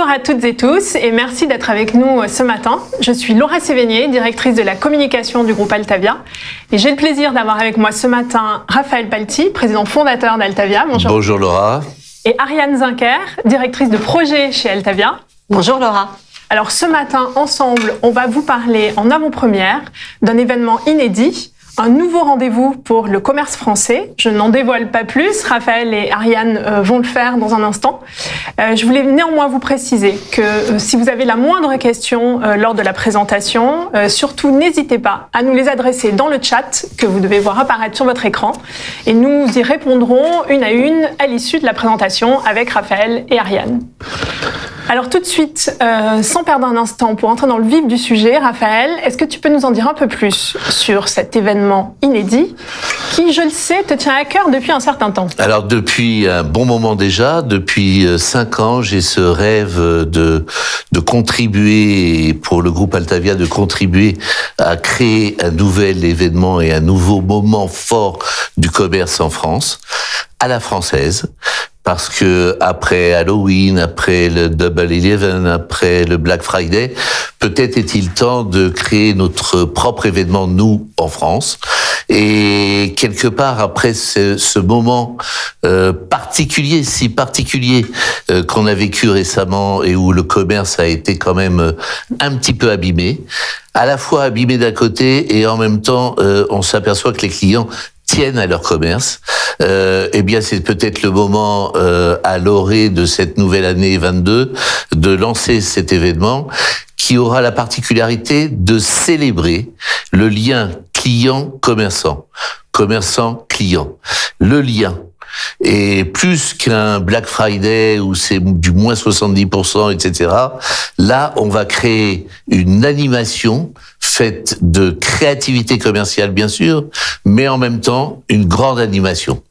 Bonjour à toutes et tous et merci d'être avec nous ce matin. Je suis Laura Sévigné, directrice de la communication du groupe Altavia. Et j'ai le plaisir d'avoir avec moi ce matin Raphaël Palti, président fondateur d'Altavia. Bonjour. Bonjour Laura. Et Ariane Zinker, directrice de projet chez Altavia. Bonjour Laura. Alors ce matin, ensemble, on va vous parler en avant-première d'un événement inédit. Un nouveau rendez-vous pour le commerce français. Je n'en dévoile pas plus. Raphaël et Ariane vont le faire dans un instant. Je voulais néanmoins vous préciser que si vous avez la moindre question lors de la présentation, surtout n'hésitez pas à nous les adresser dans le chat que vous devez voir apparaître sur votre écran. Et nous y répondrons une à une à l'issue de la présentation avec Raphaël et Ariane. Alors tout de suite, sans perdre un instant, pour entrer dans le vif du sujet, Raphaël, est-ce que tu peux nous en dire un peu plus sur cet événement inédit qui, je le sais, te tient à cœur depuis un certain temps? Alors depuis un bon moment déjà, depuis 5 ans, j'ai ce rêve de contribuer, pour le groupe Altavia, de contribuer à créer un nouvel événement et un nouveau moment fort du commerce en France, à la française. Parce que après Halloween, après le Double 11, après le Black Friday, peut-être est-il temps de créer notre propre événement, nous, en France. Et quelque part, après ce moment particulier, si particulier, qu'on a vécu récemment et où le commerce a été quand même un petit peu abîmé, à la fois abîmé d'un côté et en même temps, on s'aperçoit que les clients tiennent à leur commerce. Eh bien, c'est peut-être le moment, à l'orée de cette nouvelle année 22, de lancer cet événement qui aura la particularité de célébrer le lien client-commerçant, commerçant-client. Le lien. Et plus qu'un Black Friday où c'est du moins 70%, etc., là, on va créer une animation faite de créativité commerciale, bien sûr, mais en même temps, une grande animation.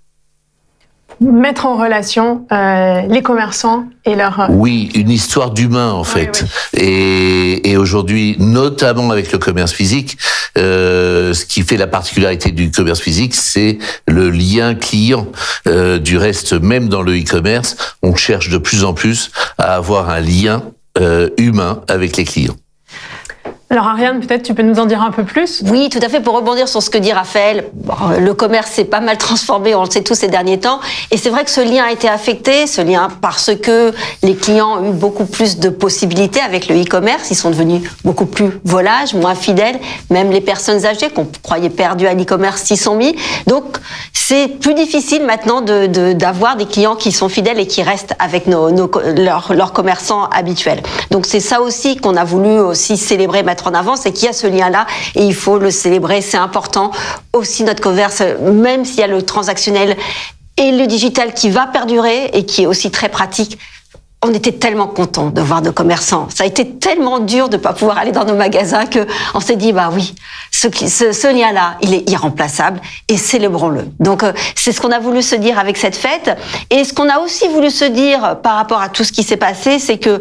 Mettre en relation les commerçants et leur... Oui, une histoire d'humain, en fait. Oui, oui. Et aujourd'hui, notamment avec le commerce physique, ce qui fait la particularité du commerce physique, c'est le lien client. Du reste, même dans le e-commerce, on cherche de plus en plus à avoir un lien humain avec les clients. Alors Ariane, peut-être tu peux nous en dire un peu plus? Oui, tout à fait, pour rebondir sur ce que dit Raphaël, le commerce s'est pas mal transformé, on le sait tous ces derniers temps, et c'est vrai que ce lien a été affecté, ce lien parce que les clients ont eu beaucoup plus de possibilités avec le e-commerce, ils sont devenus beaucoup plus volages, moins fidèles, même les personnes âgées qu'on croyait perdues à l'e-commerce s'y sont mis, donc c'est plus difficile maintenant d'avoir des clients qui sont fidèles et qui restent avec leurs commerçants habituels. Donc c'est ça aussi qu'on a voulu aussi célébrer maintenant en avant, c'est qu'il y a ce lien-là et il faut le célébrer, c'est important. Aussi notre commerce, même s'il y a le transactionnel et le digital qui va perdurer et qui est aussi très pratique, on était tellement contents de voir nos commerçants. Ça a été tellement dur de ne pas pouvoir aller dans nos magasins qu'on s'est dit, bah oui, ce lien-là, il est irremplaçable et célébrons-le. Donc, c'est ce qu'on a voulu se dire avec cette fête. Et ce qu'on a aussi voulu se dire par rapport à tout ce qui s'est passé, c'est que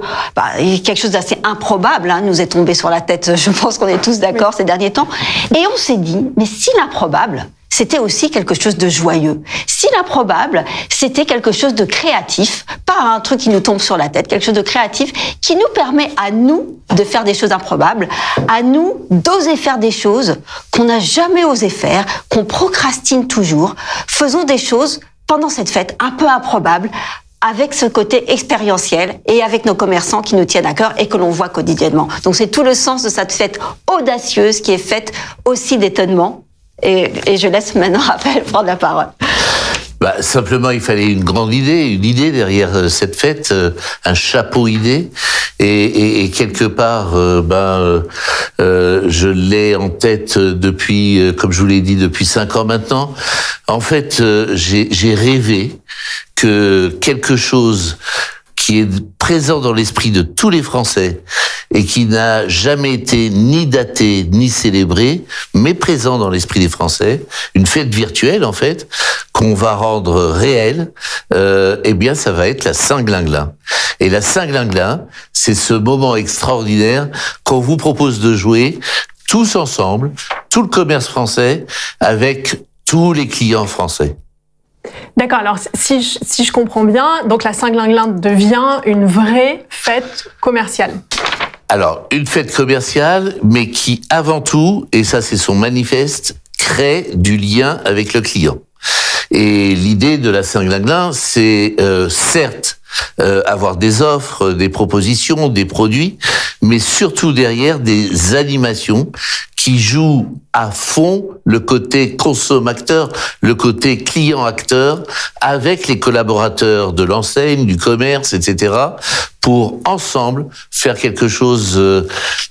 il y a quelque chose d'assez improbable nous est tombé sur la tête. Je pense qu'on est tous d'accord ces derniers temps. Et on s'est dit, mais si l'improbable, c'était aussi quelque chose de joyeux. Si l'improbable, c'était quelque chose de créatif, pas un truc qui nous tombe sur la tête, quelque chose de créatif qui nous permet à nous de faire des choses improbables, à nous d'oser faire des choses qu'on n'a jamais osé faire, qu'on procrastine toujours. Faisons des choses pendant cette fête un peu improbables, avec ce côté expérientiel et avec nos commerçants qui nous tiennent à cœur et que l'on voit quotidiennement. Donc c'est tout le sens de cette fête audacieuse qui est faite aussi d'étonnement. Et je laisse maintenant Raphaël prendre la parole. Simplement, il fallait une grande idée, une idée derrière cette fête, un chapeau idée. Et quelque part, je l'ai en tête depuis, comme je vous l'ai dit, depuis 5 ans maintenant. En fait, j'ai rêvé que quelque chose qui est présent dans l'esprit de tous les Français et qui n'a jamais été ni daté ni célébré, mais présent dans l'esprit des Français, une fête virtuelle en fait, qu'on va rendre réelle, eh bien ça va être la Saint-Glinglin. Et la Saint-Glinglin, c'est ce moment extraordinaire qu'on vous propose de jouer tous ensemble, tout le commerce français, avec tous les clients français. D'accord, alors si je comprends bien, donc la Saint-Glinglin devient une vraie fête commerciale. Alors, une fête commerciale, mais qui, avant tout, et ça c'est son manifeste, crée du lien avec le client. Et l'idée de la Saint-Glinglin, c'est certes avoir des offres, des propositions, des produits, mais surtout derrière des animations qui jouent à fond le côté consommateur, le côté client-acteur, avec les collaborateurs de l'enseigne, du commerce, etc., pour ensemble faire quelque chose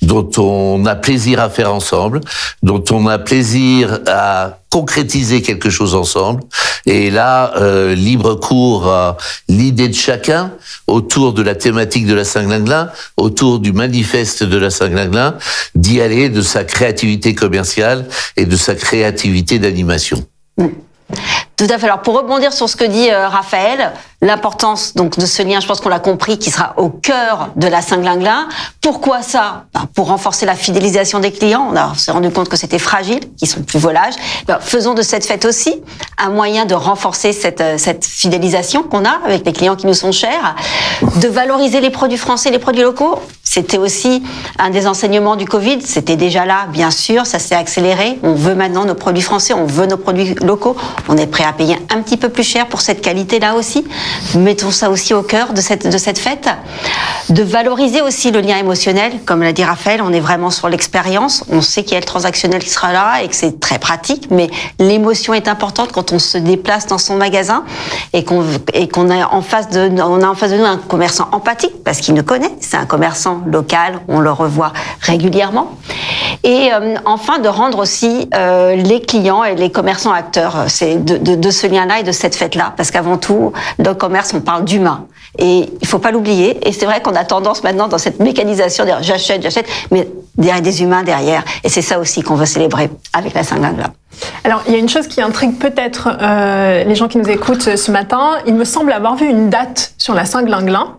dont on a plaisir à faire ensemble, dont on a plaisir à concrétiser quelque chose ensemble. Et là, libre cours à l'idée de chacun autour de la thématique de la Saint-Glinglin, autour du manifeste de la Saint-Glinglin, d'y aller de sa créativité commerciale et de sa créativité d'animation. Tout à fait. Alors pour rebondir sur ce que dit Raphaël, l'importance donc de ce lien, je pense qu'on l'a compris, qui sera au cœur de la Saint-Glinglin. Pourquoi ça ? Pour renforcer la fidélisation des clients. On s'est rendu compte que c'était fragile, qu'ils sont plus volages. Faisons de cette fête aussi un moyen de renforcer cette fidélisation qu'on a avec les clients qui nous sont chers, de valoriser les produits français, les produits locaux. C'était aussi un des enseignements du Covid. C'était déjà là, bien sûr, ça s'est accéléré. On veut maintenant nos produits français, on veut nos produits locaux. On est prêt à payer un petit peu plus cher pour cette qualité-là aussi. Mettons ça aussi au cœur de cette fête. De valoriser aussi le lien émotionnel. Comme l'a dit Raphaël, on est vraiment sur l'expérience. On sait qu'il y a le transactionnel qui sera là et que c'est très pratique, mais l'émotion est importante quand on se déplace dans son magasin et qu'on a en face de nous un commerçant empathique parce qu'il nous connaît. C'est un commerçant local, on le revoit régulièrement. Et enfin, de rendre aussi les clients et les commerçants acteurs de ce lien-là et de cette fête-là. Parce qu'avant tout, dans le commerce, on parle d'humain. Et il faut pas l'oublier. Et c'est vrai qu'on a tendance maintenant dans cette mécanisation, j'achète, mais il y a des humains derrière. Et c'est ça aussi qu'on veut célébrer avec la Saint-Glinglin. Alors, il y a une chose qui intrigue peut-être les gens qui nous écoutent ce matin. Il me semble avoir vu une date sur la Saint-Glinglin.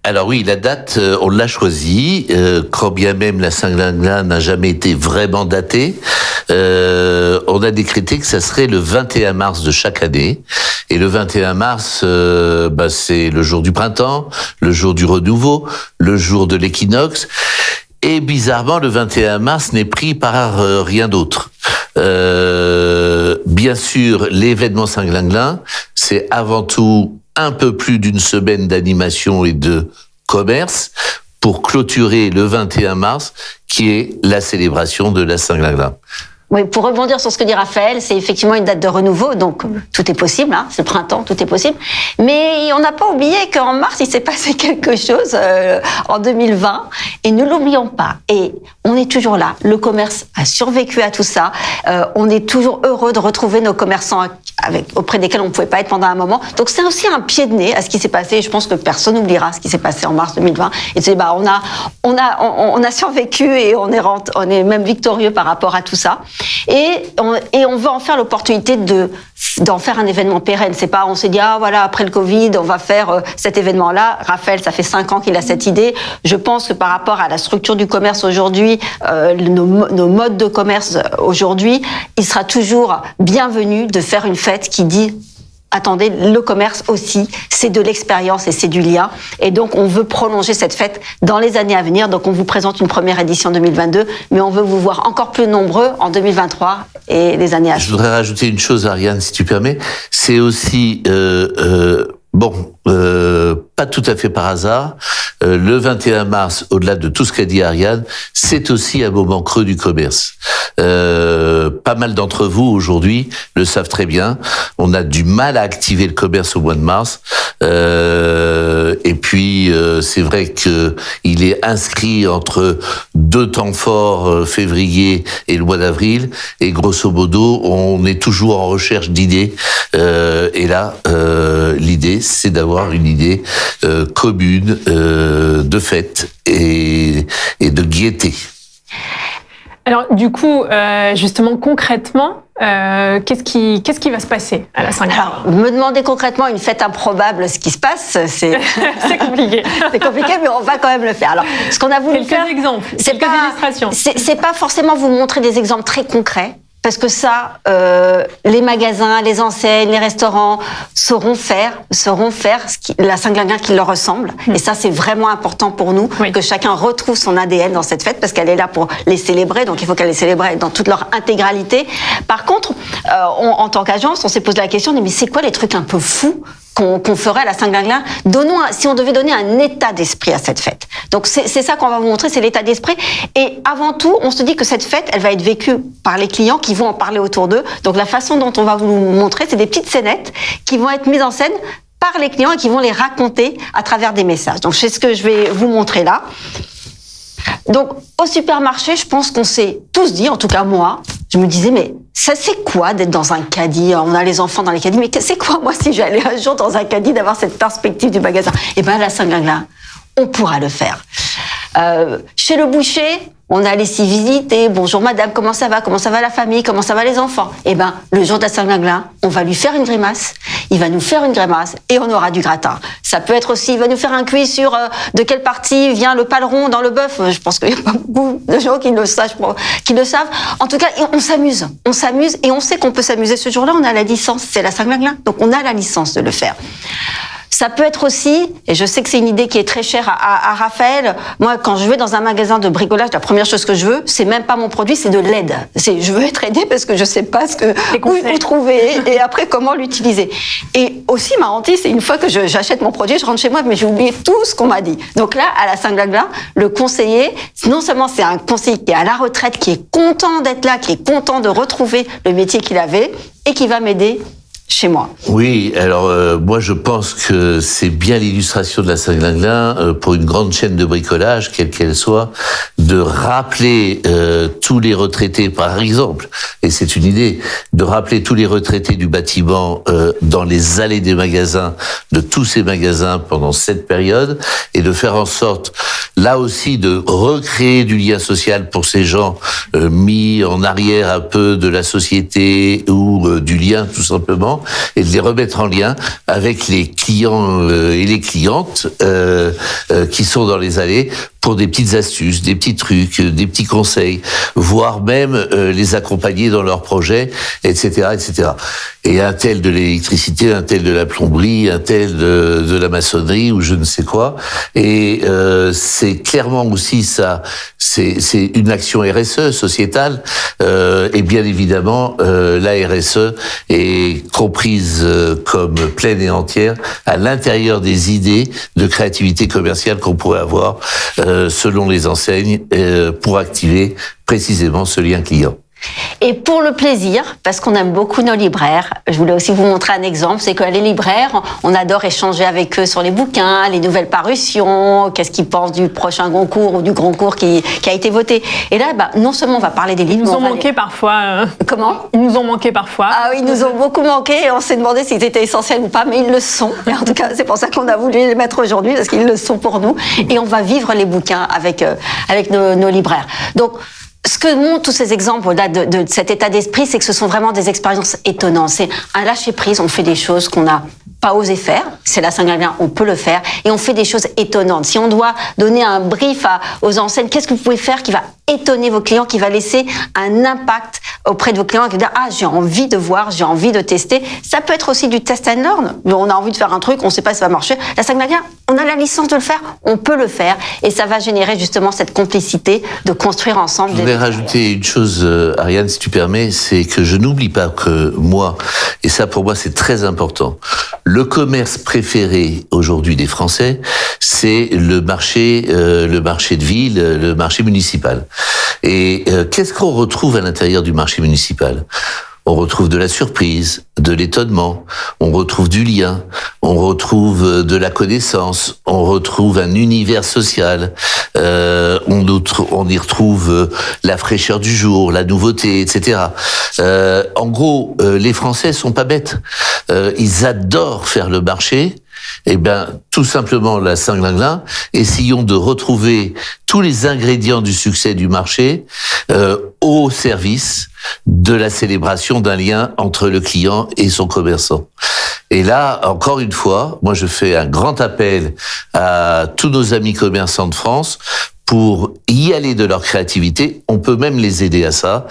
Alors oui, la date, on l'a choisie, quand bien même la Saint-Glinglin n'a jamais été vraiment datée. On a décrété que ça serait le 21 mars de chaque année. Et le 21 mars, c'est le jour du printemps, le jour du renouveau, le jour de l'équinoxe. Et bizarrement, le 21 mars n'est pris par rien d'autre. Bien sûr, l'événement Saint-Glinglin, c'est avant tout un peu plus d'une semaine d'animation et de commerce pour clôturer le 21 mars, qui est la célébration de la Saint-Glinglin. Oui, pour rebondir sur ce que dit Raphaël, c'est effectivement une date de renouveau, donc tout est possible, hein, c'est le printemps, tout est possible. Mais on n'a pas oublié qu'en mars, il s'est passé quelque chose en 2020, et ne l'oublions pas. Et on est toujours là, le commerce a survécu à tout ça, on est toujours heureux de retrouver nos commerçants auprès desquels on ne pouvait pas être pendant un moment. Donc c'est aussi un pied de nez à ce qui s'est passé, et je pense que personne n'oubliera ce qui s'est passé en mars 2020. Et c'est on a survécu et on est même victorieux par rapport à tout ça. Et on veut en faire l'opportunité d'en faire un événement pérenne. C'est pas, on s'est dit, voilà, après le Covid, on va faire cet événement-là. Raphaël, ça fait 5 ans qu'il a cette idée. Je pense que par rapport à la structure du commerce aujourd'hui, nos modes de commerce aujourd'hui, il sera toujours bienvenu de faire une fête qui dit, attendez, le commerce aussi, c'est de l'expérience et c'est du lien. Et donc, on veut prolonger cette fête dans les années à venir. Donc, on vous présente une première édition 2022, mais on veut vous voir encore plus nombreux en 2023 et les années à venir. Je voudrais rajouter une chose, Ariane, si tu permets. C'est aussi, pas tout à fait par hasard, le 21 mars, au-delà de tout ce qu'a dit Ariane, c'est aussi un moment creux du commerce. Pas mal d'entre vous aujourd'hui le savent très bien. On a du mal à activer le commerce au mois de mars. Et puis c'est vrai que il est inscrit entre 2 temps forts, février et le mois d'avril. Et grosso modo, on est toujours en recherche d'idées. Et là, l'idée, c'est d'avoir une idée commune de fête et de gaieté. Alors du coup, justement, concrètement, qu'est-ce qui va se passer à la Saint-Glinglin ? Alors, me demander concrètement une fête improbable, ce qui se passe, c'est c'est compliqué. C'est compliqué, mais on va quand même le faire. Alors, ce qu'on a voulu quelques faire, exemples, c'est quelques illustrations. C'est pas forcément vous montrer des exemples très concrets. parce que ça, les magasins, les enseignes, les restaurants sauront faire la Saint-Glinglin qui leur ressemble. Et ça, c'est vraiment important pour nous, que chacun retrouve son ADN dans cette fête, parce qu'elle est là pour les célébrer, donc il faut qu'elle les célèbre dans toute leur intégralité. Par contre, en tant qu'agence, on s'est posé la question, mais c'est quoi les trucs un peu fous qu'on ferait à la Saint-Glinglin? Si on devait donner un état d'esprit à cette fête. Donc c'est ça qu'on va vous montrer, c'est l'état d'esprit. Et avant tout, on se dit que cette fête, elle va être vécue par les clients qui vont en parler autour d'eux. Donc la façon dont on va vous montrer, c'est des petites scénettes qui vont être mises en scène par les clients et qui vont les raconter à travers des messages. Donc c'est ce que je vais vous montrer là. Donc au supermarché, je pense qu'on s'est tous dit, en tout cas moi, je me disais, mais ça c'est quoi d'être dans un caddie? On a les enfants dans les caddies, mais c'est quoi moi si j'allais un jour dans un caddie d'avoir cette perspective du magasin? Eh bien à la Saint-Glinglin, on pourra le faire. Chez le boucher, on a les 6 visites et bonjour madame, comment ça va la famille, comment ça va les enfants? Eh ben, le jour de la Saint-Glinglin, on va lui faire une grimace, il va nous faire une grimace et on aura du gratin. Ça peut être aussi, il va nous faire un quiz sur de quelle partie vient le paleron dans le bœuf. Je pense qu'il n'y a pas beaucoup de gens qui le savent. En tout cas, on s'amuse et on sait qu'on peut s'amuser ce jour-là. On a la licence, c'est la Saint-Glinglin, donc on a la licence de le faire. Ça peut être aussi, et je sais que c'est une idée qui est très chère à Raphaël, moi quand je vais dans un magasin de bricolage, la première chose que je veux, c'est même pas mon produit, c'est de l'aide. Je veux être aidée parce que je sais pas où trouver et après comment l'utiliser. Et aussi ma hantise, c'est une fois que j'achète mon produit, je rentre chez moi, mais j'ai oublié tout ce qu'on m'a dit. Donc là, à la Saint-Glinglin, le conseiller, non seulement c'est un conseiller qui est à la retraite, qui est content d'être là, qui est content de retrouver le métier qu'il avait et qui va m'aider chez moi. Oui, alors moi je pense que c'est bien l'illustration de la Saint-Glinglin pour une grande chaîne de bricolage, quelle qu'elle soit, de rappeler tous les retraités, par exemple, et c'est une idée, de rappeler tous les retraités du bâtiment dans les allées des magasins, de tous ces magasins pendant cette période, et de faire en sorte, là aussi, de recréer du lien social pour ces gens mis en arrière un peu de la société ou du lien tout simplement, et de les remettre en lien avec les clients et les clientes qui sont dans les allées pour des petites astuces, des petits trucs, des petits conseils, voire même les accompagner dans leurs projets, etc., etc. Et un tel de l'électricité, un tel de la plomberie, un tel de la maçonnerie ou je ne sais quoi. Et c'est clairement aussi ça, c'est une action RSE sociétale. Et bien évidemment, la RSE est comprise comme pleine et entière à l'intérieur des idées de créativité commerciale qu'on pourrait avoir selon les enseignes pour activer précisément ce lien client. Et pour le plaisir, parce qu'on aime beaucoup nos libraires, je voulais aussi vous montrer un exemple, c'est que les libraires, on adore échanger avec eux sur les bouquins, les nouvelles parutions, qu'est-ce qu'ils pensent du prochain Goncourt ou du Goncourt qui a été voté. Et là, non seulement on va parler des livres, ils nous ont manqué parfois. Comment ? Ils nous ont manqué parfois. Ah oui, ils nous ont beaucoup manqué et on s'est demandé s'ils étaient essentiels ou pas, mais ils le sont. Et en tout cas, c'est pour ça qu'on a voulu les mettre aujourd'hui, parce qu'ils le sont pour nous. Et on va vivre les bouquins avec nos libraires. Donc, ce que montrent tous ces exemples-là de cet état d'esprit, c'est que ce sont vraiment des expériences étonnantes. C'est un lâcher-prise, on fait des choses qu'on n'a pas osé faire. C'est la Saint-Glinglin, on peut le faire. Et on fait des choses étonnantes. Si on doit donner un brief aux enseignes, qu'est-ce que vous pouvez faire qui va étonner vos clients, qui va laisser un impact auprès de vos clients, qui va dire, j'ai envie de voir, j'ai envie de tester. Ça peut être aussi du test and learn. On a envie de faire un truc, on ne sait pas si ça va marcher. La Saint-Glinglin, on a la licence de le faire, on peut le faire. Et ça va générer justement cette complicité de construire ensemble. Je voudrais rajouter une chose, Ariane, si tu permets, c'est que je n'oublie pas que moi, et ça pour moi c'est très important, le commerce préféré aujourd'hui des Français, c'est le marché de ville, le marché municipal. Et qu'est-ce qu'on retrouve à l'intérieur du marché municipal ? On retrouve de la surprise, de l'étonnement, on retrouve du lien, on retrouve de la connaissance, on retrouve un univers social, on y retrouve la fraîcheur du jour, la nouveauté, etc. En gros, les Français sont pas bêtes. Ils adorent faire le marché. Eh ben, tout simplement, la Saint-Glinglin, essayons de retrouver tous les ingrédients du succès du marché au service de la célébration d'un lien entre le client et son commerçant. Et là, encore une fois, moi je fais un grand appel à tous nos amis commerçants de France pour y aller de leur créativité. On peut même les aider à ça.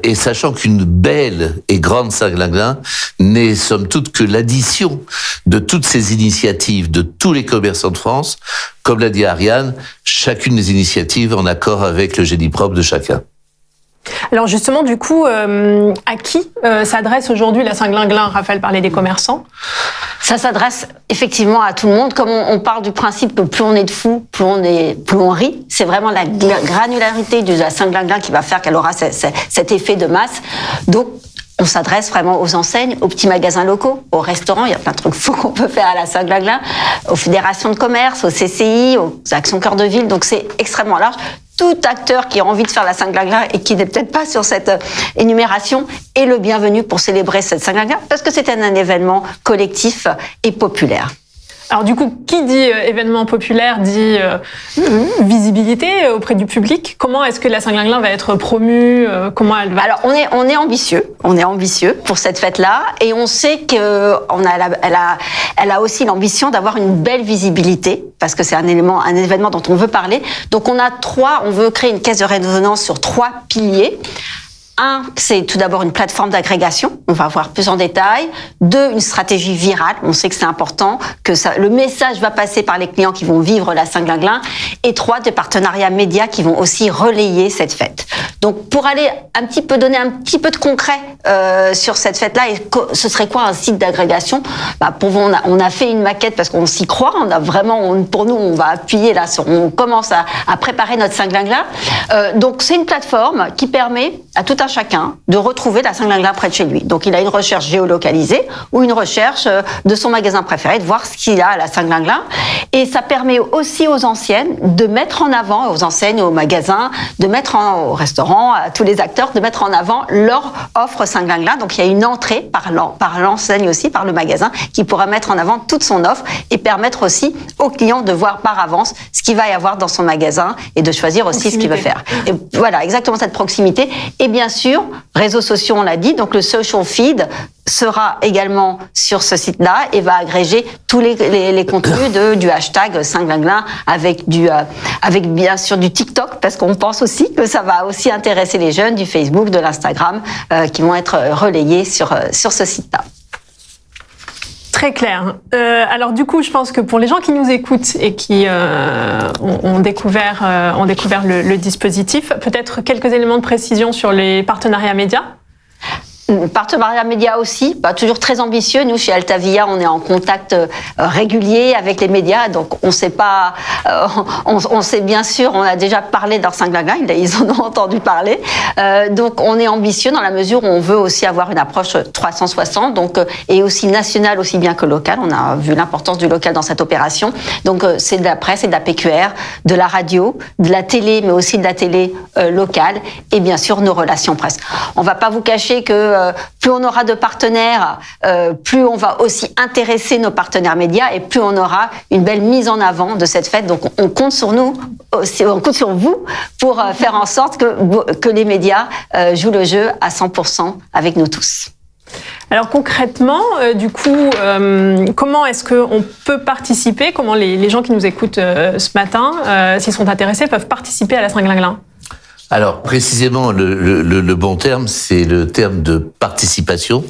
Et sachant qu'une belle et grande Saint-Glinglin n'est somme toute que l'addition de toutes ces initiatives de tous les commerçants de France, comme l'a dit Ariane, chacune des initiatives en accord avec le génie propre de chacun. Alors justement, du coup, à qui s'adresse aujourd'hui la Saint-Glinglin? Raphaël parlait des commerçants. Ça s'adresse effectivement à tout le monde. Comme on parle du principe que plus on est de fous, plus on rit. C'est vraiment la granularité de la Saint-Glinglin qui va faire qu'elle aura cet effet de masse. Donc, on s'adresse vraiment aux enseignes, aux petits magasins locaux, aux restaurants. Il y a plein de trucs fous qu'on peut faire à la Saint-Glinglin, aux fédérations de commerce, aux CCI, aux actions cœur de ville. Donc, c'est extrêmement large. Tout acteur qui a envie de faire la Saint-Glinglin et qui n'est peut-être pas sur cette énumération est le bienvenu pour célébrer cette Saint-Glinglin parce que c'est un événement collectif et populaire. Alors du coup, qui dit événement populaire dit visibilité auprès du public. Comment est-ce que la Saint-Glinglin va être promue? Comment elle va... Alors on est ambitieux pour cette fête-là et on sait que elle a aussi l'ambition d'avoir une belle visibilité parce que c'est un événement dont on veut parler. Donc on veut créer une caisse de résonance sur 3 piliers. 1, c'est tout d'abord une plateforme d'agrégation. On va voir plus en détail. 2, une stratégie virale. On sait que c'est important, que le message va passer par les clients qui vont vivre la Saint-Glinglin. Et 3, des partenariats médias qui vont aussi relayer cette fête. Donc, pour aller donner un petit peu de concret sur cette fête-là, et ce serait quoi un site d'agrégation? On a fait une maquette parce qu'on s'y croit. Pour nous, on va appuyer là. On commence à préparer notre Saint-Glinglin. Donc, c'est une plateforme qui permet à tout un chacun de retrouver la Saint-Glinglin près de chez lui. Donc, il a une recherche géolocalisée ou une recherche de son magasin préféré, de voir ce qu'il a à la Saint-Glinglin. Et ça permet aussi aux enseignes de mettre en avant, aux enseignes, aux magasins, aux restaurants, à tous les acteurs, de mettre en avant leur offre Saint-Glinglin. Donc, il y a une entrée par l'enseigne aussi, par le magasin, qui pourra mettre en avant toute son offre et permettre aussi aux clients de voir par avance ce qu'il va y avoir dans son magasin et de choisir aussi ce qu'il veut faire. Et voilà, exactement cette proximité. Et bien sûr, réseaux sociaux, on l'a dit, donc le social feed sera également sur ce site-là et va agréger tous les contenus du hashtag Saint-Glinglin avec bien sûr du TikTok parce qu'on pense aussi que ça va aussi intéresser les jeunes, du Facebook, de l'Instagram qui vont être relayés sur ce site-là. Très clair. Alors du coup, je pense que pour les gens qui nous écoutent et qui ont découvert le dispositif, peut-être quelques éléments de précision sur les partenariats médias. Partenariat média aussi, toujours très ambitieux. Nous, chez Altavia, on est en contact régulier avec les médias, donc on sait bien sûr, on a déjà parlé d'un Saint-Glinglin, ils en ont entendu parler. Donc on est ambitieux dans la mesure où on veut aussi avoir une approche 360, donc et aussi nationale aussi bien que locale. On a vu l'importance du local dans cette opération. Donc c'est de la presse et de la PQR, de la radio, de la télé, mais aussi de la télé locale, et bien sûr nos relations presse. On va pas vous cacher que plus on aura de partenaires, plus on va aussi intéresser nos partenaires médias et plus on aura une belle mise en avant de cette fête. Donc on compte sur nous, on compte sur vous pour faire en sorte que les médias jouent le jeu à 100% avec nous tous. Alors concrètement, du coup, comment est-ce qu'on peut participer? Comment les gens qui nous écoutent ce matin, s'ils sont intéressés, peuvent participer à la Saint-Glinglin? Alors précisément, le bon terme, c'est le terme de participation.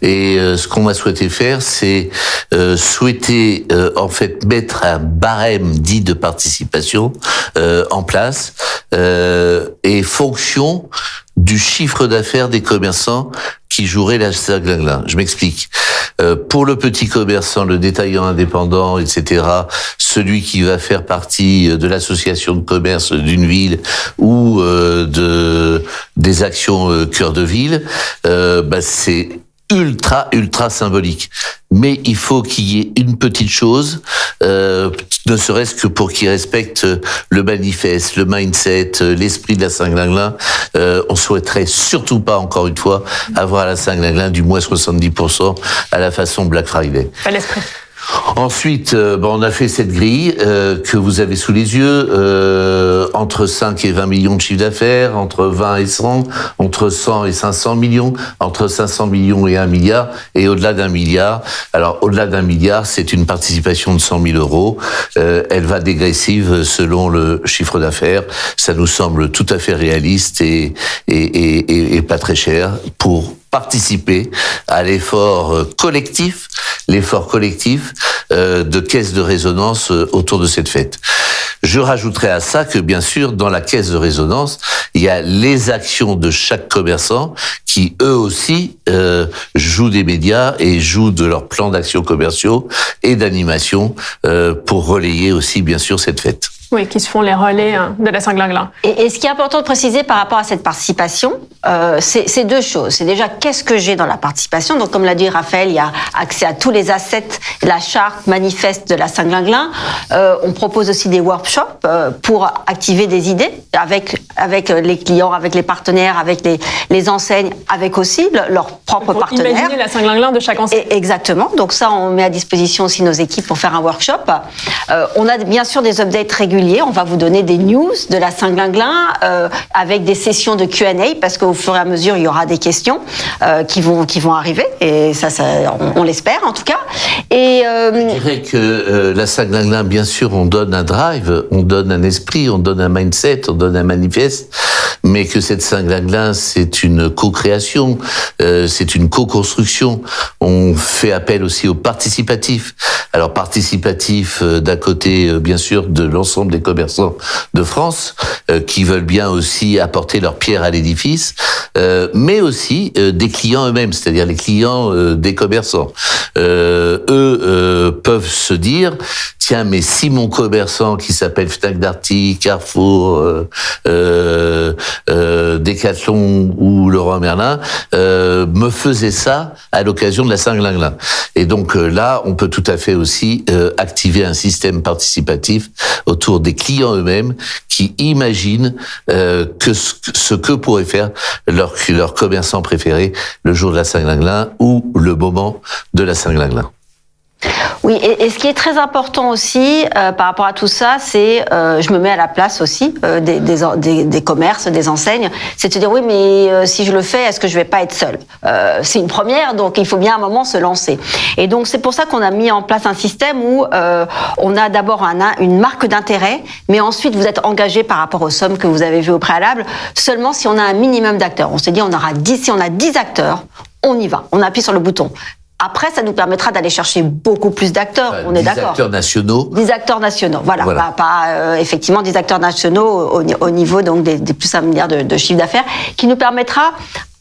Et ce qu'on a souhaité faire, c'est en fait mettre un barème dit de participation en place et fonction du chiffre d'affaires des commerçants qui joueraient la Saint-Glinglin. Je m'explique. Pour le petit commerçant, le détaillant indépendant, etc., celui qui va faire partie de l'association de commerce d'une ville ou des actions cœur de ville, c'est ultra symbolique. Mais il faut qu'il y ait une petite chose, ne serait-ce que pour qu'ils respectent le manifeste, le mindset, l'esprit de la Saint-Glinglin. On souhaiterait surtout pas, encore une fois, avoir à la Saint-Glinglin du moins 70% à la façon Black Friday. Pas l'esprit. Ensuite, on a fait cette grille que vous avez sous les yeux. entre 5 et 20 millions de chiffre d'affaires, entre 20 et 100, entre 100 et 500 millions, entre 500 millions et 1 milliard, et au-delà d'1 milliard. Alors, au-delà d'1 milliard, c'est une participation de 100 000 euros. Elle va dégressive selon le chiffre d'affaires. Ça nous semble tout à fait réaliste et pas très cher pour participer à l'effort collectif de caisse de résonance autour de cette fête. Je rajouterai à ça que, bien sûr, dans la caisse de résonance, il y a les actions de chaque commerçant qui, eux aussi, jouent des médias et jouent de leurs plans d'action commerciaux et d'animation pour relayer aussi, bien sûr, cette fête. Oui, qui se font les relais de la Saint-Glinglin. Et ce qui est important de préciser par rapport à cette participation, c'est deux choses. C'est déjà qu'est-ce que j'ai dans la participation. Donc, comme l'a dit Raphaël, il y a accès à tous les assets, la charte manifeste de la Saint-Glinglin. On propose aussi des workshops pour activer des idées avec les clients, avec les partenaires, avec les enseignes, avec aussi leurs propres partenaires. Imaginer la Saint-Glinglin de chaque enseigne. Exactement. Donc ça, on met à disposition aussi nos équipes pour faire un workshop. On a bien sûr des updates réguliers. On va vous donner des news de la Saint-Glinglin avec des sessions de Q&A parce qu'au fur et à mesure, il y aura des questions qui vont arriver et ça on l'espère en tout cas. Et je dirais que la Saint-Glinglin, bien sûr, on donne un drive, on donne un esprit, on donne un mindset, on donne un manifeste, mais que cette Saint-Glinglin, c'est une co-création, c'est une co-construction. On fait appel aussi au participatif. Alors participatif d'un côté, bien sûr, de l'ensemble des commerçants de France qui veulent bien aussi apporter leur pierre à l'édifice, mais aussi des clients eux-mêmes, c'est-à-dire les clients des commerçants. Eux peuvent se dire, tiens, mais si mon commerçant qui s'appelle Fnac Darty, Carrefour, Decathlon ou Leroy Merlin me faisait ça à l'occasion de la Saint-Glinglin. Et donc là, on peut tout à fait aussi activer un système participatif autour des clients eux-mêmes qui imaginent ce que pourrait faire leur commerçant préféré le jour de la Saint-Glinglin ou le moment de la Saint-Glinglin. Oui, et ce qui est très important aussi par rapport à tout ça, c'est, je me mets à la place aussi des commerces, des enseignes, c'est de se dire oui, mais si je le fais, est-ce que je vais pas être seule ? C'est une première, donc il faut bien à un moment se lancer. Et donc c'est pour ça qu'on a mis en place un système où on a d'abord une marque d'intérêt, mais ensuite vous êtes engagé par rapport aux sommes que vous avez vues au préalable, seulement si on a un minimum d'acteurs. On s'est dit si on a 10 acteurs, on y va, on appuie sur le bouton. Après, ça nous permettra d'aller chercher beaucoup plus d'acteurs, on est d'accord. 10 acteurs nationaux. 10 acteurs nationaux, voilà. Effectivement, 10 acteurs nationaux au niveau donc des plus d'un milliard de chiffre d'affaires, qui nous permettra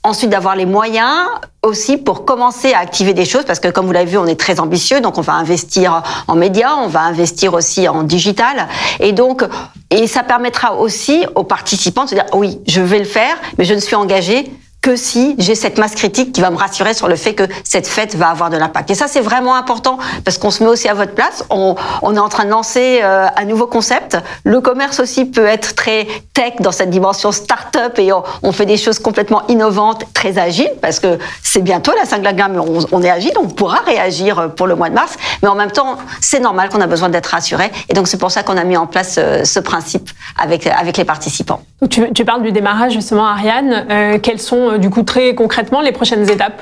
ensuite d'avoir les moyens aussi pour commencer à activer des choses, parce que comme vous l'avez vu, on est très ambitieux, donc on va investir en médias, on va investir aussi en digital, et ça permettra aussi aux participants de se dire oui, je vais le faire, mais je ne suis engagé que si j'ai cette masse critique qui va me rassurer sur le fait que cette fête va avoir de l'impact. Et ça, c'est vraiment important parce qu'on se met aussi à votre place. On est en train de lancer un nouveau concept. Le commerce aussi peut être très tech dans cette dimension start-up et on fait des choses complètement innovantes, très agiles parce que c'est bientôt la Saint-Glinglin, mais on est agile, on pourra réagir pour le mois de mars. Mais en même temps, c'est normal qu'on a besoin d'être rassuré. Et donc, c'est pour ça qu'on a mis en place ce principe avec les participants. Tu parles du démarrage, justement, Ariane. Quelles sont du coup, très concrètement, les prochaines étapes?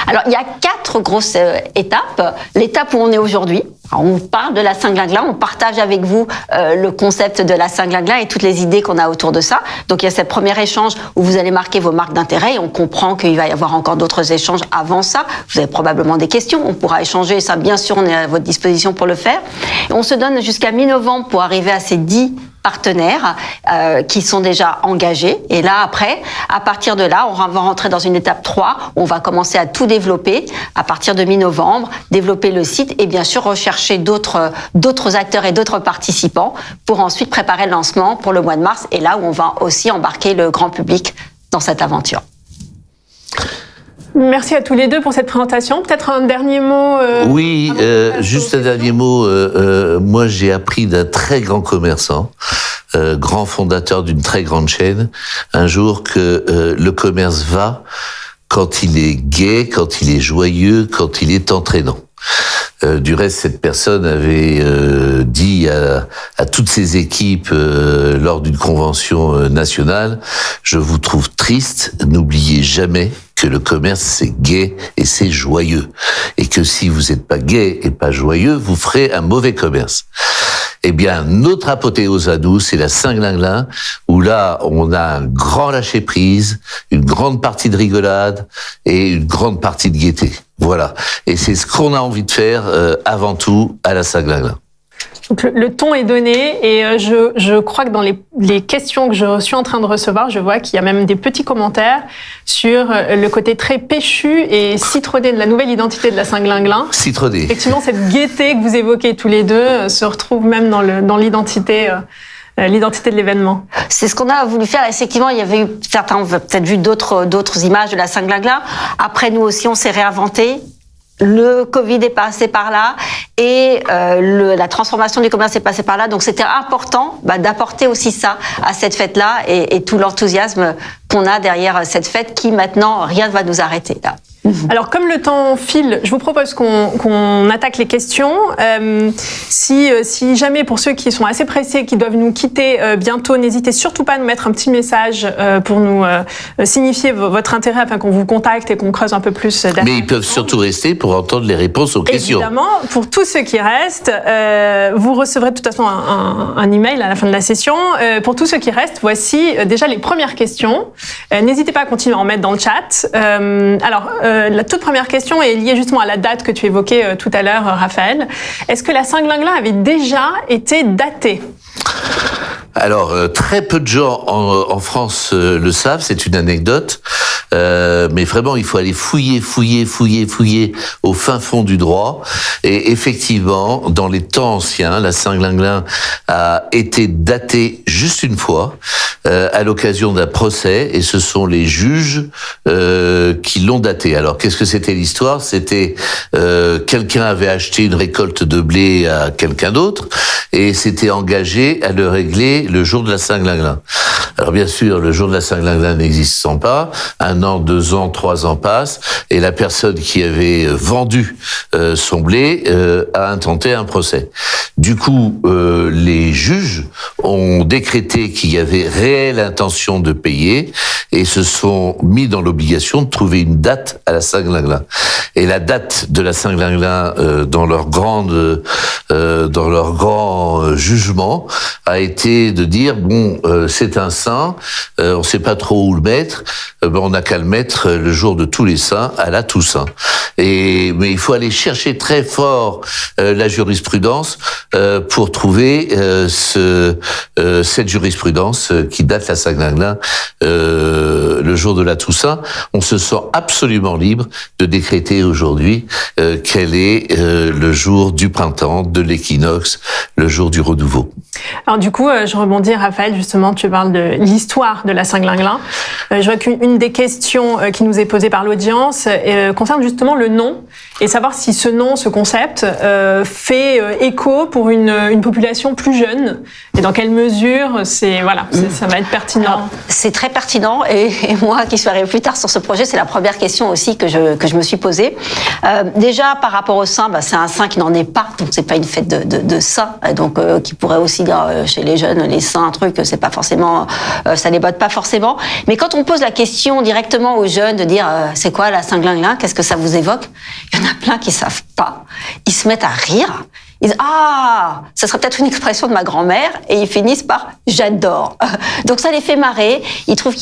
Alors, il y a 4 grosses étapes. L'étape où on est aujourd'hui, on parle de la Saint-Glinglin, on partage avec vous le concept de la Saint-Glinglin et toutes les idées qu'on a autour de ça. Donc, il y a ce premier échange où vous allez marquer vos marques d'intérêt et on comprend qu'il va y avoir encore d'autres échanges avant ça. Vous avez probablement des questions, on pourra échanger. Ça, bien sûr, on est à votre disposition pour le faire. Et on se donne jusqu'à mi-novembre pour arriver à ces 10 partenaires qui sont déjà engagés. Et là, après, à partir de là, on va rentrer dans une étape 3. On va commencer à tout développer à partir de mi-novembre, développer le site et bien sûr rechercher d'autres acteurs et d'autres participants pour ensuite préparer le lancement pour le mois de mars. Et là où on va aussi embarquer le grand public dans cette aventure. Merci à tous les deux pour cette présentation. Peut-être un dernier mot Oui, juste un dernier mot. Moi, j'ai appris d'un très grand commerçant, grand fondateur d'une très grande chaîne, un jour que le commerce va quand il est gai, quand il est joyeux, quand il est entraînant. Du reste, cette personne avait dit à toutes ses équipes lors d'une convention nationale, je vous trouve triste, n'oubliez jamais que le commerce, c'est gai et c'est joyeux. Et que si vous n'êtes pas gai et pas joyeux, vous ferez un mauvais commerce. Eh bien, notre apothéose à nous, c'est la Saint-Glinglin, où là, on a un grand lâcher-prise, une grande partie de rigolade et une grande partie de gaieté. Voilà. Et c'est ce qu'on a envie de faire avant tout à la Saint-Glinglin. Donc le ton est donné et je crois que dans les questions que je suis en train de recevoir, je vois qu'il y a même des petits commentaires sur le côté très péchu et citronné de la nouvelle identité de la Saint-Glinglin. Citronné. Effectivement, cette gaieté que vous évoquez tous les deux se retrouve même dans l'identité de l'événement. C'est ce qu'on a voulu faire. Effectivement, il y avait eu certains ont peut-être vu d'autres images de la Saint-Glinglin. Après, nous aussi, on s'est réinventé. Le Covid est passé par là et la transformation du commerce est passée par là. Donc, c'était important d'apporter aussi ça à cette fête-là et tout l'enthousiasme qu'on a derrière cette fête qui, maintenant, rien ne va nous arrêter là. Alors, comme le temps file, je vous propose qu'on attaque les questions. Si jamais, pour ceux qui sont assez pressés, qui doivent nous quitter bientôt, n'hésitez surtout pas à nous mettre un petit message pour nous signifier votre intérêt afin qu'on vous contacte et qu'on creuse un peu plus. Mais ils peuvent surtout rester pour entendre les réponses aux questions. Évidemment, pour tous ceux qui restent, vous recevrez de toute façon un email à la fin de la session. Pour tous ceux qui restent, voici déjà les premières questions. N'hésitez pas à continuer à en mettre dans le chat. La toute première question est liée justement à la date que tu évoquais tout à l'heure, Raphaël. Est-ce que la Saint-Glinglin avait déjà été datée ? Alors, très peu de gens en France le savent, c'est une anecdote, mais vraiment, il faut aller fouiller au fin fond du droit. Et effectivement, dans les temps anciens, la Saint-Glinglin a été datée juste une fois, à l'occasion d'un procès, et ce sont les juges qui l'ont datée. Alors, qu'est-ce que c'était l'histoire ? C'était quelqu'un avait acheté une récolte de blé à quelqu'un d'autre, et s'était engagé à le régler le jour de la Saint-Glinglin. Alors bien sûr, le jour de la Saint-Glinglin n'existant pas, 1 an, 2 ans, 3 ans passent, et la personne qui avait vendu son blé a intenté un procès. Du coup, les juges ont décrété qu'il y avait réelle intention de payer et se sont mis dans l'obligation de trouver une date à la Saint-Glinglin. Et la date de la Saint-Glinglin dans leur grand jugement a été de dire c'est un saint, on sait pas trop où le mettre, on n'a qu'à le mettre le jour de tous les saints à la Toussaint. Mais il faut aller chercher très fort la jurisprudence pour trouver cette jurisprudence qui date la Saint-Glinglin le jour de la Toussaint. On se sent absolument libre de décréter aujourd'hui quel est le jour du printemps, de l'équinoxe, le jour du renouveau. Alors du coup, je rebondis, Raphaël, justement, tu parles de l'histoire de la Saint-Glinglin. Je vois qu'une des questions qui nous est posée par l'audience concerne justement le nom et savoir si ce nom, ce concept, fait écho pour une population plus jeune et dans quelle mesure ça va être pertinent. Alors, c'est très pertinent et moi qui suis arrivée plus tard sur ce projet, c'est la première question aussi que je me suis posée. Déjà, par rapport au saint, c'est un saint qui n'en est pas, donc c'est pas une fête de saint, donc qui pourrait aussi dire chez les jeunes, les saints, un truc, c'est pas forcément, ça les botte pas forcément. Mais quand on pose la question directement aux jeunes de dire c'est quoi la Saint-Glinglin, qu'est-ce que ça vous évoque ? Il y en a plein qui savent pas. Ils se mettent à rire. Ils disent ça serait peut-être une expression de ma grand-mère, et ils finissent par j'adore. Donc ça les fait marrer. Ils trouvent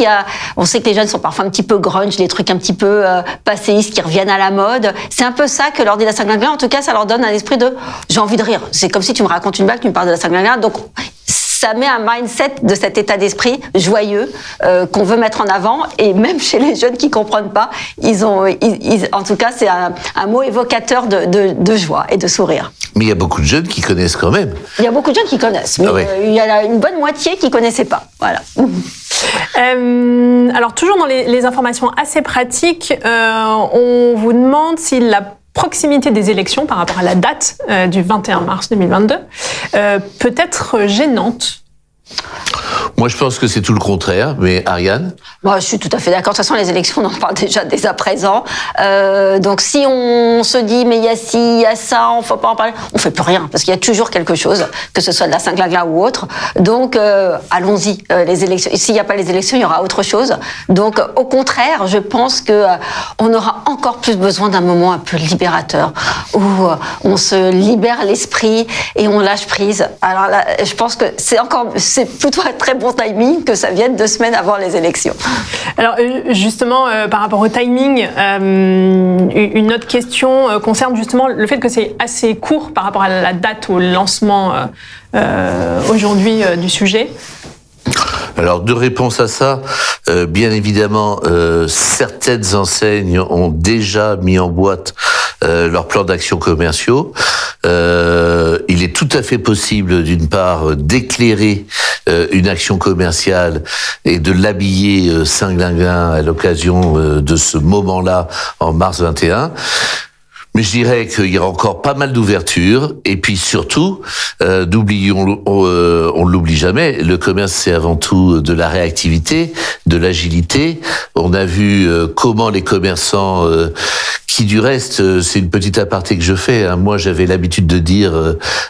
on sait que les jeunes sont parfois un petit peu grunge, les trucs un petit peu passéistes qui reviennent à la mode. C'est un peu ça que leur dit la Saint-Glinglin. En tout cas, ça leur donne un esprit de j'ai envie de rire. C'est comme si tu me racontes une blague, tu me parles de la Saint-Glinglin. Donc ça met un mindset de cet état d'esprit joyeux qu'on veut mettre en avant, et même chez les jeunes qui comprennent pas, en tout cas, c'est un mot évocateur de joie et de sourire. Mais il y a beaucoup de jeunes qui connaissent quand même. Il y a beaucoup de jeunes qui connaissent, mais il y a une bonne moitié qui connaissaient pas. Voilà. Alors toujours dans les informations assez pratiques, on vous demande si la proximité des élections par rapport à la date du 21 mars 2022 peut être gênante. Moi, je pense que c'est tout le contraire, mais Ariane? Moi, je suis tout à fait d'accord. De toute façon, les élections, on en parle déjà dès à présent. Donc, si on se dit, mais il y a ci, il y a ça, on ne faut pas en parler, on ne fait plus rien, parce qu'il y a toujours quelque chose, que ce soit de la Saint-Glingla ou autre. Donc, allons-y, les élections. S'il n'y a pas les élections, il y aura autre chose. Donc, au contraire, je pense que on aura encore plus besoin d'un moment un peu libérateur, où on se libère l'esprit et on lâche prise. Alors là, je pense que c'est plutôt un très bon timing que ça vienne 2 semaines avant les élections. Alors justement, par rapport au timing, une autre question concerne justement le fait que c'est assez court par rapport à la date au lancement aujourd'hui du sujet. Alors, 2 réponses à ça. Bien évidemment, certaines enseignes ont déjà mis en boîte leurs plans d'action commerciaux. Il est tout à fait possible, d'une part, d'éclairer une action commerciale et de l'habiller Saint-Glingla à l'occasion de ce moment-là en mars 21. Mais je dirais qu'il y a encore pas mal d'ouverture. Et puis surtout, on ne l'oublie jamais, le commerce c'est avant tout de la réactivité, de l'agilité. On a vu comment les commerçants, qui du reste, c'est une petite aparté que je fais, hein. Moi j'avais l'habitude de dire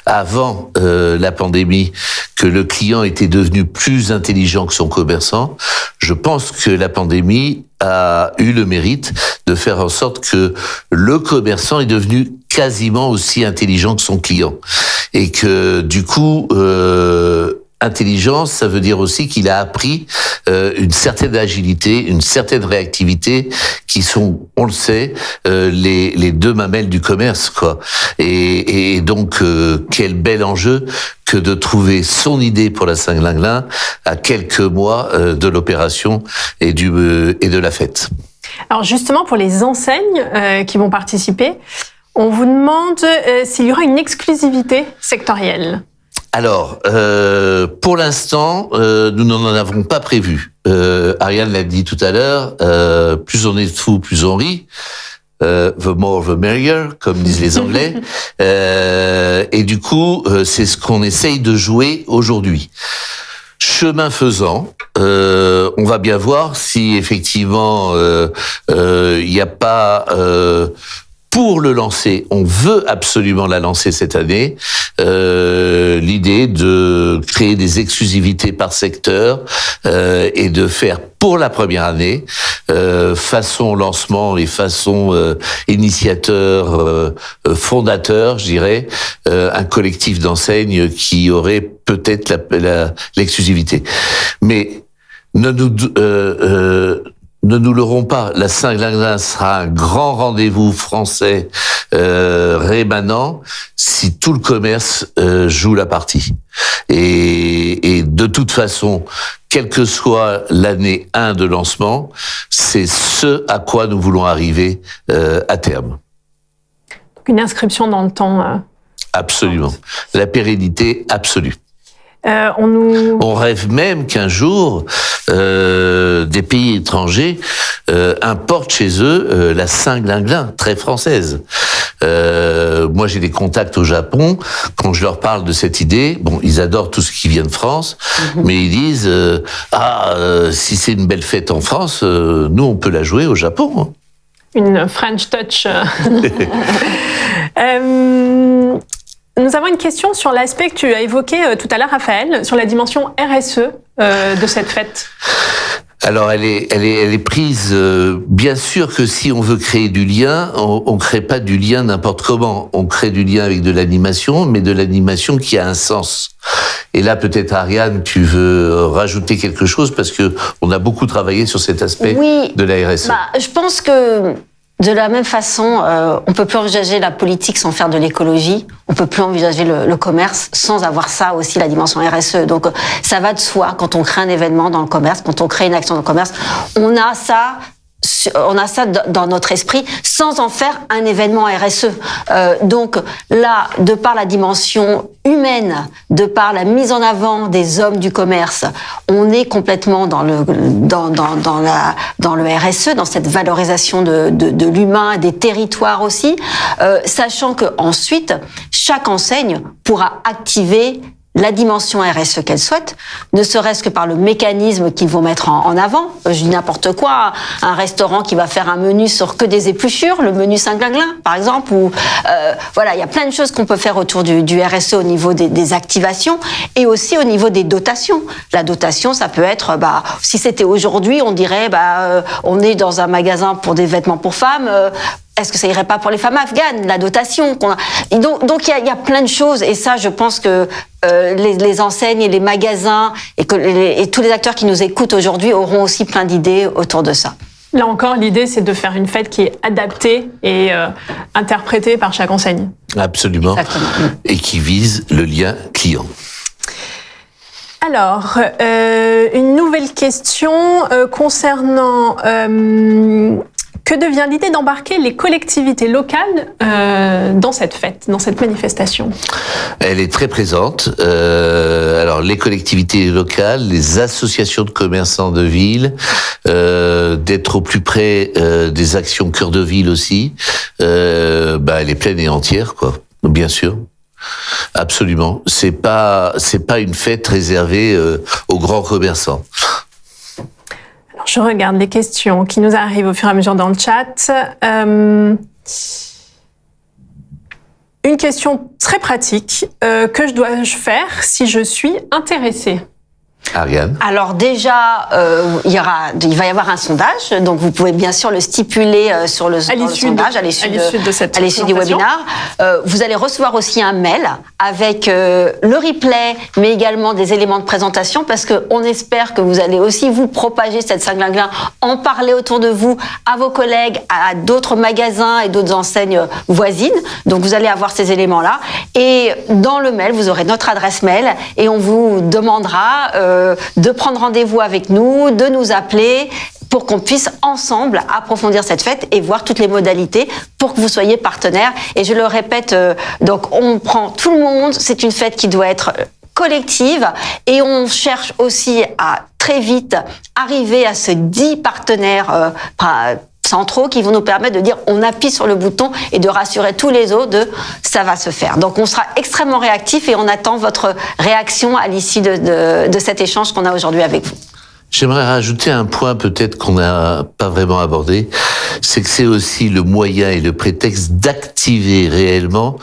avant la pandémie que le client était devenu plus intelligent que son commerçant. Je pense que la pandémie a eu le mérite de faire en sorte que le commerçant est devenu quasiment aussi intelligent que son client. Et que du coup, intelligence, ça veut dire aussi qu'il a appris une certaine agilité, une certaine réactivité, qui sont, on le sait, les 2 mamelles du commerce, quoi. Et donc, quel bel enjeu que de trouver son idée pour la Saint-Glingla à quelques mois de l'opération et de la fête. Alors justement, pour les enseignes qui vont participer, on vous demande s'il y aura une exclusivité sectorielle. Alors, pour l'instant, nous n'en avons pas prévu. Ariane l'a dit tout à l'heure, plus on est fou, plus on rit. The more the merrier, comme disent les Anglais. Et du coup, c'est ce qu'on essaye de jouer aujourd'hui. Chemin faisant, on va bien voir si effectivement il n'y a pas... pour le lancer, on veut absolument la lancer cette année, l'idée de créer des exclusivités par secteur et de faire pour la première année, façon lancement et façon initiateur, fondateur, je dirais, un collectif d'enseignes qui aurait peut-être l'exclusivité. Mais ne nous leurrons pas, la Saint-Glingla sera un grand rendez-vous français rémanent si tout le commerce joue la partie. Et de toute façon, quelle que soit l'année 1 de lancement, c'est ce à quoi nous voulons arriver à terme. Une inscription dans le temps. Absolument. La pérennité absolue. On rêve même qu'un jour, des pays étrangers importent chez eux la Saint-Glingla, très française. Moi, j'ai des contacts au Japon. Quand je leur parle de cette idée, bon, ils adorent tout ce qui vient de France, mais ils disent si c'est une belle fête en France, nous, on peut la jouer au Japon. Hein. Une French touch. Nous avons une question sur l'aspect que tu as évoqué tout à l'heure, Raphaël, sur la dimension RSE de cette fête. Alors, elle est prise. Bien sûr que si on veut créer du lien, on crée pas du lien n'importe comment. On crée du lien avec de l'animation, mais de l'animation qui a un sens. Et là, peut-être Ariane, tu veux rajouter quelque chose parce que on a beaucoup travaillé sur cet aspect de la RSE. Je pense que de la même façon, on peut plus envisager la politique sans faire de l'écologie. On peut plus envisager le commerce sans avoir ça aussi, la dimension RSE. Donc, ça va de soi quand on crée un événement dans le commerce, quand on crée une action dans le commerce. On a ça dans notre esprit sans en faire un événement RSE. Donc là, de par la dimension humaine, de par la mise en avant des hommes du commerce, on est complètement dans le RSE, dans cette valorisation de l'humain, des territoires aussi, sachant que ensuite chaque enseigne pourra activer la dimension RSE qu'elles souhaitent, ne serait-ce que par le mécanisme qu'ils vont mettre en avant. Je dis n'importe quoi, un restaurant qui va faire un menu sur que des épluchures, le menu Saint-Glinglin, par exemple, ou voilà, il y a plein de choses qu'on peut faire autour du RSE au niveau des activations et aussi au niveau des dotations. La dotation, ça peut être, si c'était aujourd'hui, on dirait, on est dans un magasin pour des vêtements pour femmes. Est-ce que ça irait pas pour les femmes afghanes, la dotation qu'on a. Et donc il y a plein de choses, et ça, je pense que les enseignes et les magasins et tous les acteurs qui nous écoutent aujourd'hui auront aussi plein d'idées autour de ça. Là encore, l'idée, c'est de faire une fête qui est adaptée et interprétée par chaque enseigne. Absolument. Exactement. Et qui vise le lien client. Alors, une nouvelle question concernant... que devient l'idée d'embarquer les collectivités locales dans cette fête, dans cette manifestation? Elle est très présente. Alors, les collectivités locales, les associations de commerçants de ville, d'être au plus près des actions cœur de ville aussi. Elle est pleine et entière, quoi. Bien sûr. Absolument. C'est pas une fête réservée aux grands commerçants. Je regarde les questions qui nous arrivent au fur et à mesure dans le chat. Une question très pratique. Que dois-je faire si je suis intéressée ? Ariane. Alors déjà, il va y avoir un sondage, donc vous pouvez bien sûr le stipuler sur le sondage à l'issue du webinaire. Vous allez recevoir aussi un mail avec le replay, mais également des éléments de présentation, parce que on espère que vous allez aussi vous propager cette Saint-Glinglin, en parler autour de vous, à vos collègues, à d'autres magasins et d'autres enseignes voisines. Donc vous allez avoir ces éléments-là, et dans le mail, vous aurez notre adresse mail, et on vous demandera de prendre rendez-vous avec nous, de nous appeler pour qu'on puisse ensemble approfondir cette fête et voir toutes les modalités pour que vous soyez partenaires. Et je le répète, donc on prend tout le monde, c'est une fête qui doit être collective et on cherche aussi à très vite arriver à ce 10 partenaires centraux qui vont nous permettre de dire on appuie sur le bouton et de rassurer tous les autres de ça va se faire. Donc on sera extrêmement réactif et on attend votre réaction à l'issue de cet échange qu'on a aujourd'hui avec vous. J'aimerais rajouter un point peut-être qu'on n'a pas vraiment abordé, c'est que c'est aussi le moyen et le prétexte d'activer réellement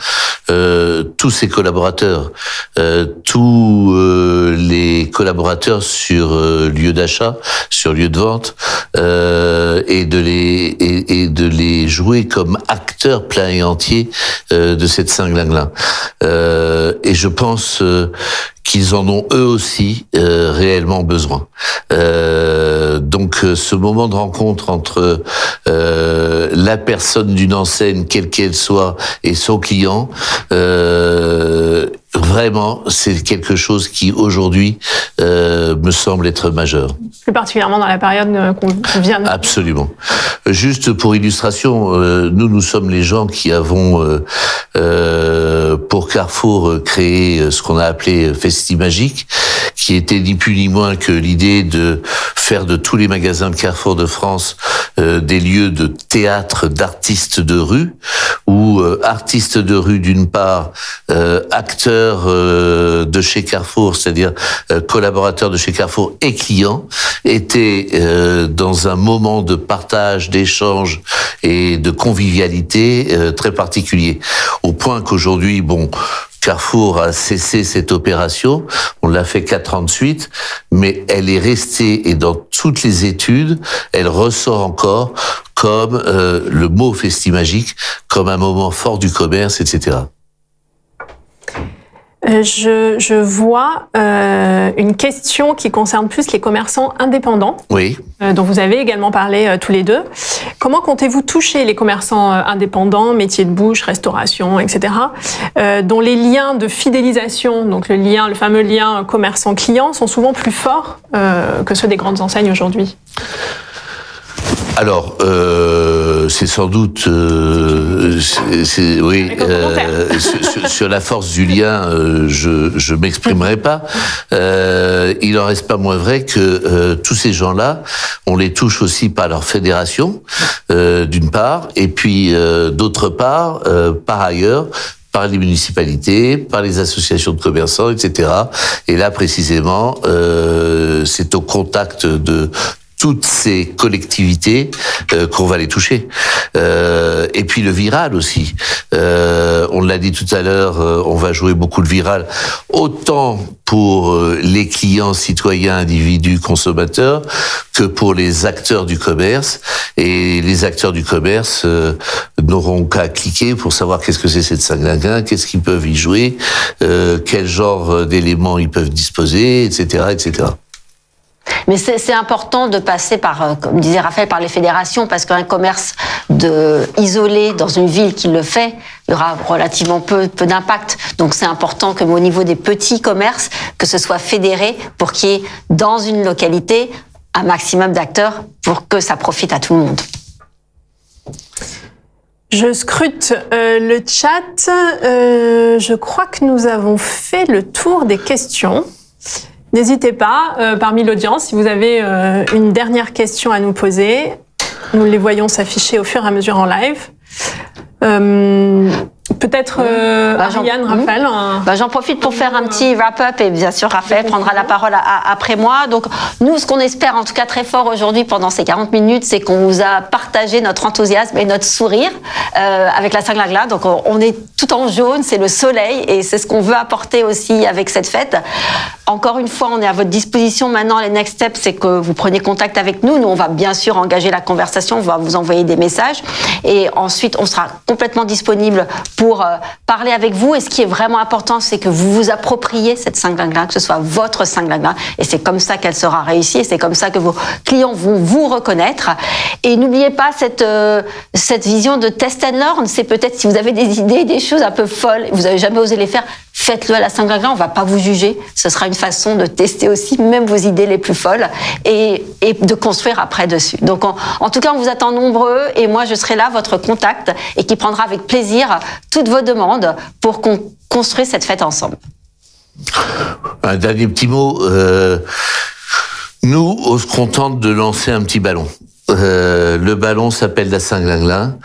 tous ces collaborateurs, tous les collaborateurs sur lieu d'achat, sur lieu de vente, et de les jouer comme acteurs pleins et entiers de cette Saint-Glinglin. Et je pense qu'ils en ont eux aussi réellement besoin. Donc ce moment de rencontre entre la personne d'une enseigne, quelle qu'elle soit, et son client, vraiment, c'est quelque chose qui aujourd'hui me semble être majeur. Plus particulièrement dans la période qu'on vient de... Absolument. Juste pour illustration, nous sommes les gens qui avons pour Carrefour créé ce qu'on a appelé Festimagique, qui était ni plus ni moins que l'idée de faire de tous les magasins de Carrefour de France des lieux de théâtre d'artistes de rue, où artistes de rue d'une part, acteurs de chez Carrefour, c'est-à-dire collaborateurs de chez Carrefour et clients, étaient dans un moment de partage, d'échange et de convivialité très particulier. Au point qu'aujourd'hui, Carrefour a cessé cette opération, on l'a fait 4 ans de suite, mais elle est restée, et dans toutes les études, elle ressort encore comme le mot Festimagique, comme un moment fort du commerce, etc. Je vois une question qui concerne plus les commerçants indépendants, oui. Dont vous avez également parlé tous les deux. Comment comptez-vous toucher les commerçants indépendants, métiers de bouche, restauration, etc., dont les liens de fidélisation, donc le fameux lien commerçant-client, sont souvent plus forts que ceux des grandes enseignes aujourd'hui ? Alors, c'est sans doute, sur la force du lien, je m'exprimerai pas. Il en reste pas moins vrai que tous ces gens-là, on les touche aussi par leur fédération, d'une part, et puis d'autre part, par ailleurs, par les municipalités, par les associations de commerçants, etc. Et là, précisément, c'est au contact de toutes ces collectivités qu'on va les toucher. Et puis le viral aussi. On l'a dit tout à l'heure, on va jouer beaucoup de viral, autant pour les clients, citoyens, individus, consommateurs, que pour les acteurs du commerce. Et les acteurs du commerce n'auront qu'à cliquer pour savoir qu'est-ce que c'est cette Saint-Glinglin, qu'est-ce qu'ils peuvent y jouer, quel genre d'éléments ils peuvent disposer, etc., etc. Mais c'est important de passer par, comme disait Raphaël, par les fédérations, parce qu'un commerce isolé dans une ville qui le fait, il y aura relativement peu d'impact. Donc c'est important que au niveau des petits commerces, que ce soit fédéré pour qu'il y ait dans une localité un maximum d'acteurs pour que ça profite à tout le monde. Je scrute le chat. Je crois que nous avons fait le tour des questions. N'hésitez pas, parmi l'audience, si vous avez une dernière question à nous poser. Nous les voyons s'afficher au fur et à mesure en live. Peut-être Ariane, Raphaël. J'en profite pour faire un petit wrap-up et bien sûr Raphaël prendra la parole après moi. Donc nous, ce qu'on espère en tout cas très fort aujourd'hui pendant ces 40 minutes, c'est qu'on vous a partagé notre enthousiasme et notre sourire avec la Saint-Glinglin. Donc on est tout en jaune, c'est le soleil et c'est ce qu'on veut apporter aussi avec cette fête. Encore une fois, on est à votre disposition maintenant. Les next steps, c'est que vous preniez contact avec nous. Nous, on va bien sûr engager la conversation, on va vous envoyer des messages et ensuite on sera complètement disponible pour parler avec vous. Et ce qui est vraiment important, c'est que vous vous appropriez cette Saint-Glinglin, que ce soit votre Saint-Glinglin. Et c'est comme ça qu'elle sera réussie. Et c'est comme ça que vos clients vont vous reconnaître. Et n'oubliez pas cette vision de test and learn. C'est peut-être si vous avez des idées, des choses un peu folles, vous n'avez jamais osé les faire, faites-le à la Saint-Glinglin. On ne va pas vous juger. Ce sera une façon de tester aussi même vos idées les plus folles et de construire après dessus. Donc en tout cas, on vous attend nombreux et moi je serai là, votre contact, et qui prendra avec plaisir toutes vos demandes pour qu'on construise cette fête ensemble. Un dernier petit mot. Nous, on se contente de lancer un petit ballon. Le ballon s'appelle la Saint-Glinglin.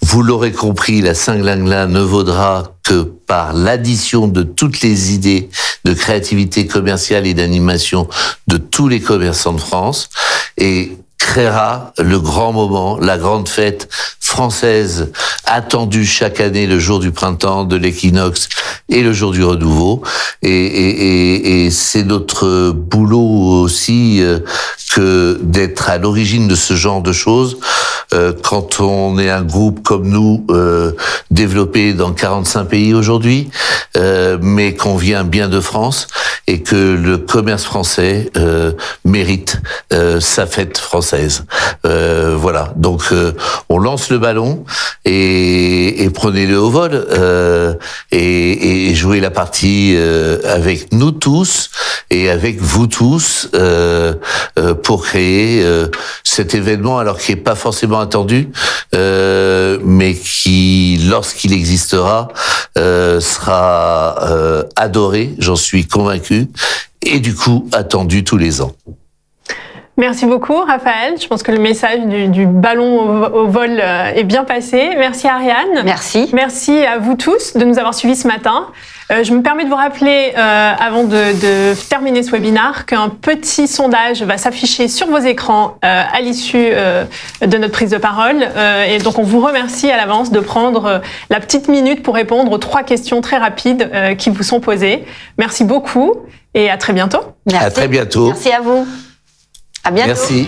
Vous l'aurez compris, la Saint-Glinglin ne vaudra que par l'addition de toutes les idées de créativité commerciale et d'animation de tous les commerçants de France et créera le grand moment, la grande fête française attendue chaque année, le jour du printemps, de l'équinoxe et le jour du renouveau. Et c'est notre boulot aussi que d'être à l'origine de ce genre de choses. Quand on est un groupe comme nous, développé dans 45 pays aujourd'hui, mais qu'on vient bien de France et que le commerce français mérite sa fête française. Voilà, donc on lance le ballon et prenez-le au vol et jouez la partie avec nous tous et avec vous tous pour créer cet événement, alors qui n'est pas forcément attendu, mais qui, lorsqu'il existera, sera adoré, j'en suis convaincu, et du coup attendu tous les ans. Merci beaucoup, Raphaël. Je pense que le message du ballon au vol est bien passé. Merci, Ariane. Merci. Merci à vous tous de nous avoir suivis ce matin. Je me permets de vous rappeler, avant de terminer ce webinaire, qu'un petit sondage va s'afficher sur vos écrans à l'issue de notre prise de parole. Et donc, on vous remercie à l'avance de prendre la petite minute pour répondre aux 3 questions très rapides qui vous sont posées. Merci beaucoup et à très bientôt. Merci. À très bientôt. Merci à vous. À bientôt. Merci.